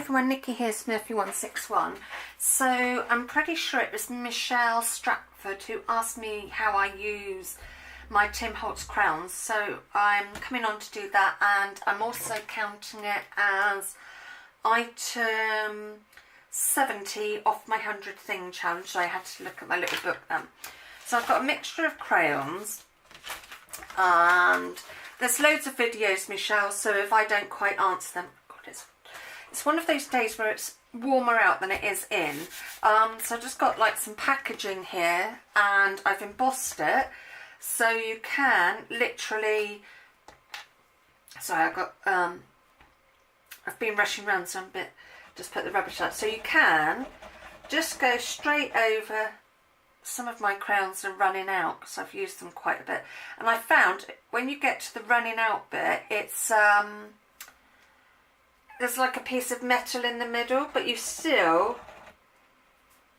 everyone, Nikki here, Smurfy161. So I'm pretty sure it was Michelle Stratford who asked me how I use my Tim Holtz crayons. So I'm coming on to do that, and I'm also counting it as item 70 off my 100 thing challenge. So I had to look at my little book then. So I've got a mixture of crayons, and there's loads of videos, Michelle, so if I don't quite answer them, God, it's one of those days where it's warmer out than it is in. So I've just got like some packaging here, and I've embossed it, so you can literally, sorry, I've been rushing around, so I'm a bit, just put the rubbish out. So you can just go straight over. Some of my crayons are running out because I've used them quite a bit, and I found when you get to the running out bit, it's there's like a piece of metal in the middle, but you still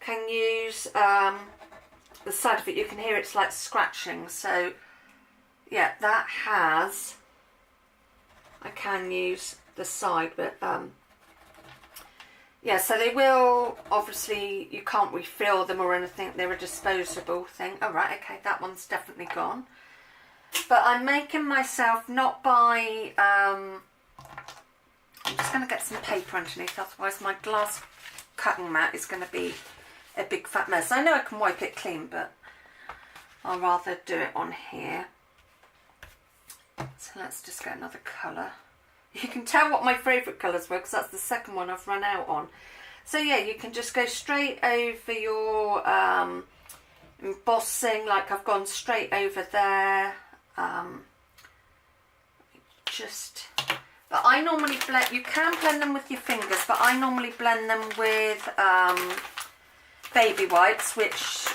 can use the side of it. You can hear it's like scratching. So yeah, that has, I can use the side, but yeah, so they will, obviously you can't refill them or anything, they're a disposable thing. Oh right, okay, that one's definitely gone. But I'm making myself not by, I'm just going to get some paper underneath, otherwise my glass cutting mat is going to be a big fat mess. I know I can wipe it clean, but I'll rather do it on here. So let's just get another colour. You can tell what my favourite colours were because that's the second one I've run out on. So yeah, you can just go straight over your embossing, like I've gone straight over there. But I normally blend, you can blend them with your fingers, but I normally blend them with baby wipes, which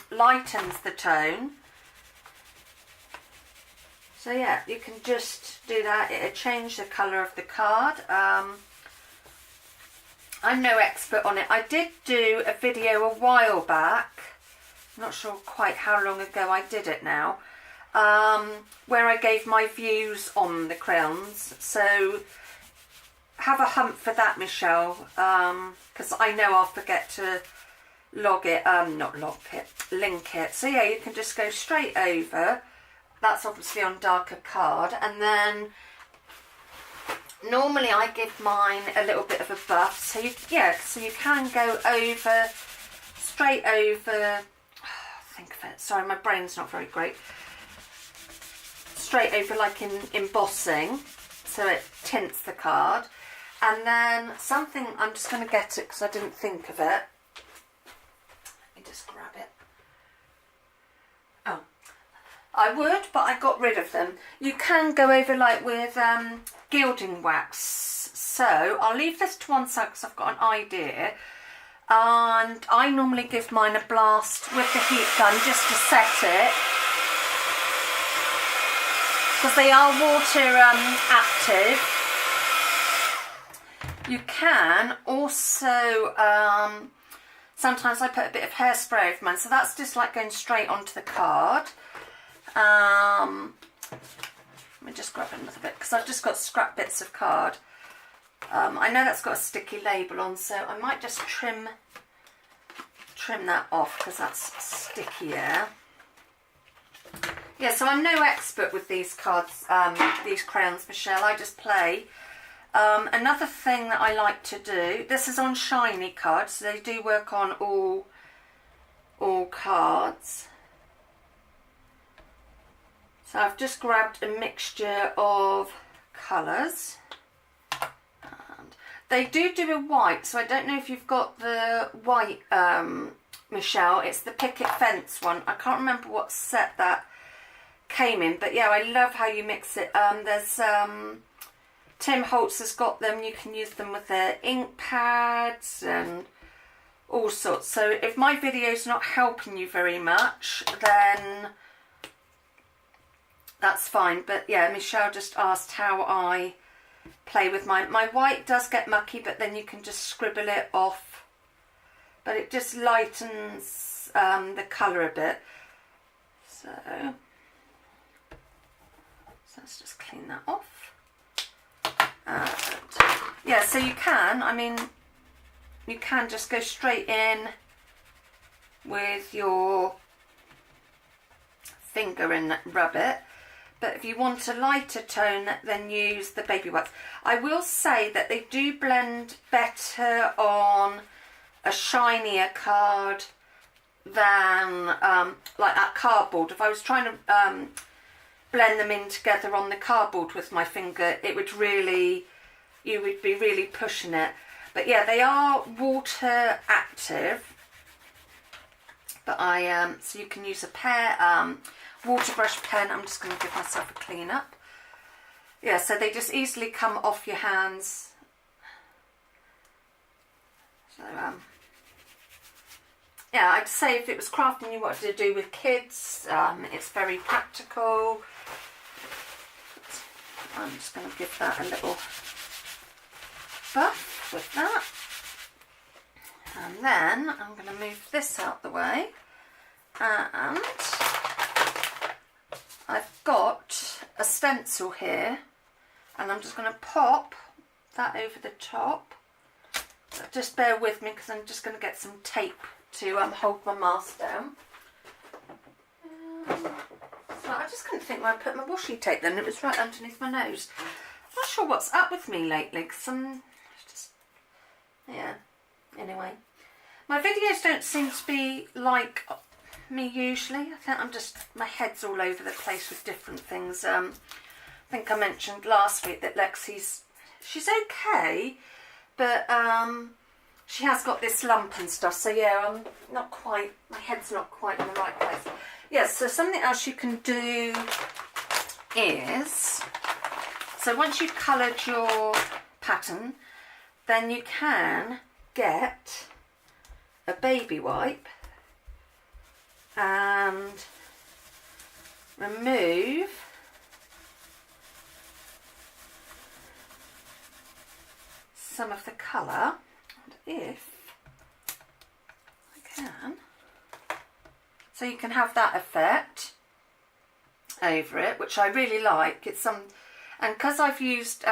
lightens the tone. So yeah, you can just do that. It'll change the colour of the card. I'm no expert on it. I did do a video a while back, I'm not sure quite how long ago I did it now, where I gave my views on the crayons. So have a hunt for that, Michelle, because I know I'll forget to link it. So yeah, you can just go straight over. That's obviously on darker card, and then normally I give mine a little bit of a buff, so you can go over, straight over, think of it, sorry my brain's not very great, straight over like in embossing, so it tints the card. And then something, I'm just going to get it because I didn't think of it, let me just grab it. Oh, I would, but I got rid of them. You can go over like with gilding wax. So I'll leave this to one side because I've got an idea. And I normally give mine a blast with the heat gun just to set it, because they are water active. You can also, sometimes I put a bit of hairspray over mine, so that's just like going straight onto the card. Let me just grab another bit because I've just got scrap bits of card. I know that's got a sticky label on, so I might just trim that off because that's stickier. Yeah, so I'm no expert with these cards, these crayons, Michelle. I just play. Another thing that I like to do, this is on shiny cards, so they do work on all cards. So I've just grabbed a mixture of colours, and they do a white, so I don't know if you've got the white, Michelle. It's the picket fence one. I can't remember what set that came in, but yeah, I love how you mix it. There's Tim Holtz has got them. You can use them with their ink pads and all sorts. So if my video's not helping you very much, then that's fine. But yeah, Michelle just asked how I play with mine. My white does get mucky, but then you can just scribble it off. But it just lightens the colour a bit. So let's just clean that off. And yeah, so you can, I mean, you can just go straight in with your finger and rub it. But if you want a lighter tone, then use the baby wipes. I will say that they do blend better on a shinier card than like that cardboard. If I was trying to blend them in together on the cardboard with my finger, it would really, you would be really pushing it. But yeah, they are water active. But so you can use a water brush pen. I'm just going to give myself a clean up. Yeah, so they just easily come off your hands. So yeah, I'd say if it was crafting you wanted to do with kids, it's very practical. I'm just going to give that a little buff with that. And then I'm going to move this out the way. And I've got a stencil here. And I'm just going to pop that over the top. So just bear with me because I'm just going to get some tape to hold my mask down. So I just couldn't think where I put my washi tape then. It was right underneath my nose. I'm not sure what's up with me lately because I'm just, yeah, anyway. My videos don't seem to be like me usually. I think I'm just, my head's all over the place with different things. I think I mentioned last week that Lexi's, she's okay, but she has got this lump and stuff. So yeah, I'm not quite, my head's not quite in the right place. Yes, so something else you can do is, so once you've coloured your pattern, then you can get a baby wipe and remove some of the colour, and if I can, so you can have that effect over it, which I really like. It's and because I've used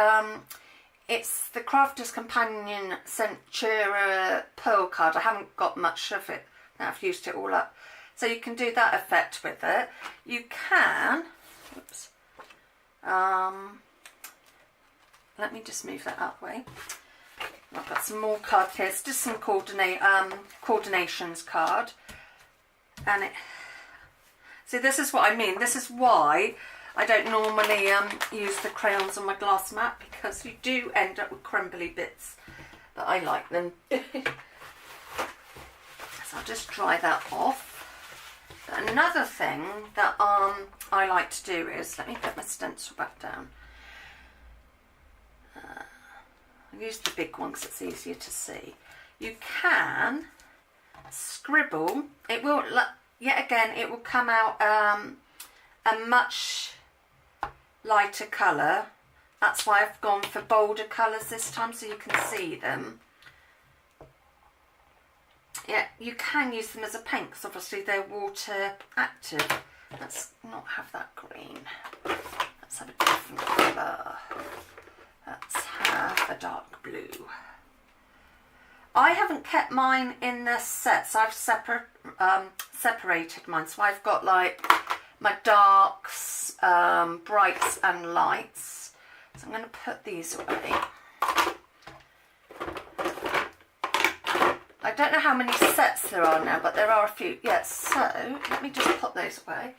it's the Crafter's Companion Centura Pearl card. I haven't got much of it. Now I've used it all up. So you can do that effect with it. You can, oops, let me just move that out the way. I've got some more card here. It's just some coordinations card. And it, see, this is what I mean. This is why I don't normally use the crayons on my glass mat, because you do end up with crumbly bits, but I like them. So I'll just dry that off. But another thing that I like to do is, let me put my stencil back down. I'll use the big one because it's easier to see. You can scribble. It will, yet again, it will come out a much lighter colour. That's why I've gone for bolder colours this time, so you can see them. Yeah, you can use them as a paint because obviously they're water active. Let's not have that green. Let's have a different colour. Let's have a dark blue. I haven't kept mine in the set, so I've separated mine. So I've got like my darks, brights and lights. So I'm going to put these away. I don't know how many sets there are now, but there are a few. Yes, so let me just put those away.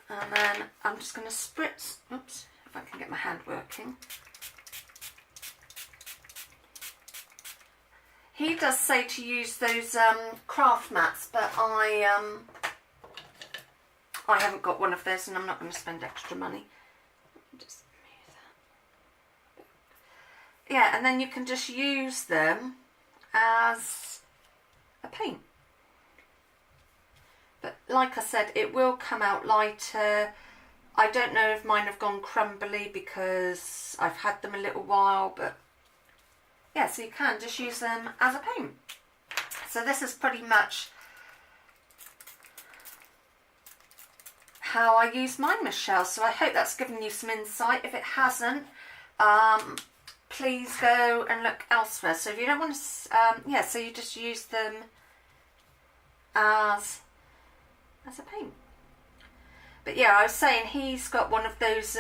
And then I'm just going to spritz, oops, if I can get my hand working. He does say to use those craft mats, but I haven't got one of those and I'm not going to spend extra money. Just move that. Yeah, and then you can just use them as a paint. But like I said, it will come out lighter. I don't know if mine have gone crumbly because I've had them a little while, but yeah, so you can just use them as a paint. So this is pretty much how I use mine, Michelle. So I hope that's given you some insight. If it hasn't, please go and look elsewhere. So if you don't want to, yeah, so you just use them as a paint. But yeah, I was saying he's got one of those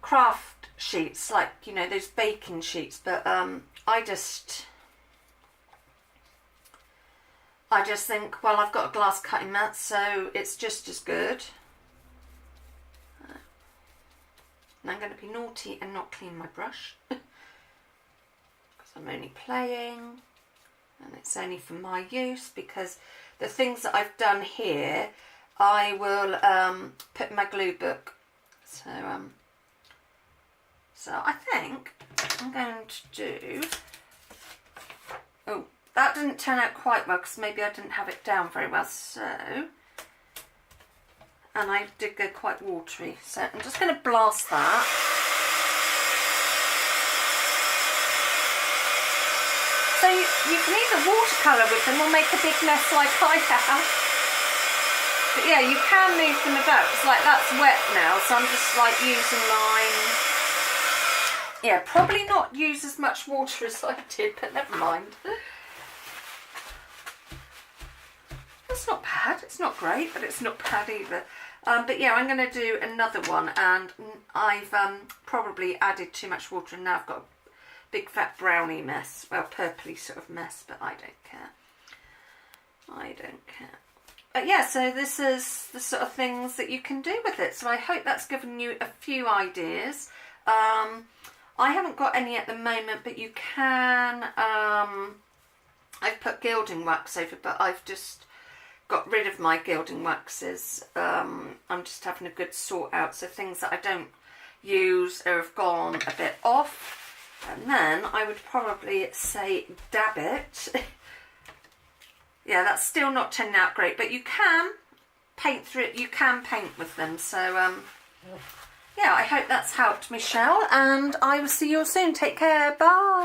craft sheets, like, you know, those baking sheets, but I just think, well, I've got a glass cutting mat, so it's just as good. And I'm going to be naughty and not clean my brush because I'm only playing, and it's only for my use, because the things that I've done here I will put in my glue book. So I think I'm going to do, oh, that didn't turn out quite well because maybe I didn't have it down very well, so, and I did go quite watery, so I'm just going to blast that. So you can either watercolour with them or make a big mess like I have. But yeah, you can move them about. It's like that's wet now, so I'm just like using mine. Yeah, probably not use as much water as I did, but never mind. It's not bad. It's not great, but it's not bad either. But yeah, I'm going to do another one, and I've probably added too much water, and now I've got a big fat brownie mess. Well, purpley sort of mess, but I don't care. I don't care. But yeah, so this is the sort of things that you can do with it. So I hope that's given you a few ideas. I haven't got any at the moment, but you can, I've put gilding wax over, but I've just got rid of my gilding waxes. I'm just having a good sort out, so things that I don't use or have gone a bit off. And then I would probably say dab it. Yeah, that's still not turning out great, but you can paint through it, you can paint with them. So, yeah, I hope that's helped, Michelle, and I will see you all soon. Take care, bye.